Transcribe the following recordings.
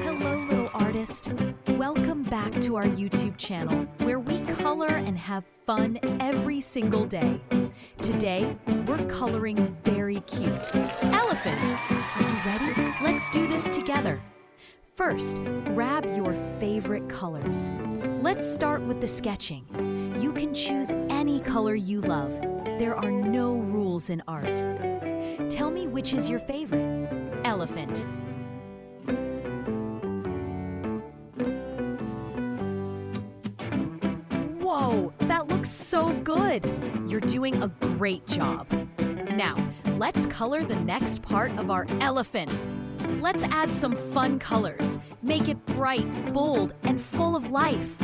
Hello, little artist. Welcome back to our YouTube channel, where we color and have fun every single day. Today, we're coloring very cute. Elephant! Are you ready? Let's do this together. First, grab your favorite colors. Let's start with the sketching. You can choose any color you love. There are no rules in art. Tell me which is your favorite. Elephant. Whoa, that looks so good! You're doing a great job. Now, let's color the next part of our elephant. Let's add some fun colors. Make it bright, bold, and full of life.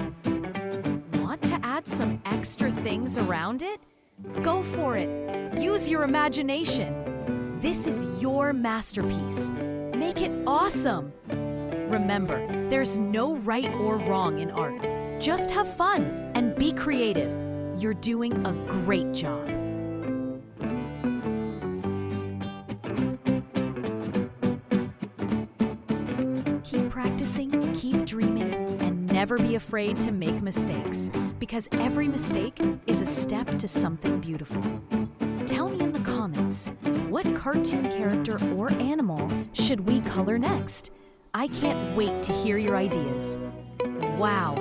Want to add some extra things around it? Go for it. Use your imagination. This is your masterpiece. Make it awesome. Remember, there's no right or wrong in art. Just have fun and be creative. You're doing a great job. Keep practicing, keep dreaming, and never be afraid to make mistakes, because every mistake is a step to something beautiful. Tell me in the comments, what cartoon character or animal should we color next? I can't wait to hear your ideas. Wow,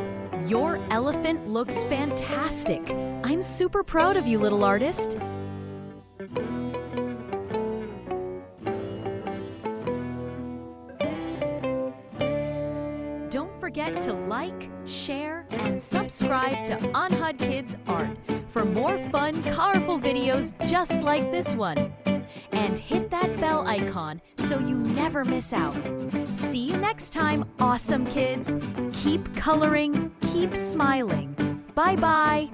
your elephant looks fantastic. I'm super proud of you, little artist. Don't forget to like, share, and subscribe to ANHAD Kids Art for more fun, colorful videos just like this one. And hit that bell icon so you never miss out. See you next time, awesome kids. Keep coloring, keep smiling. Bye-bye.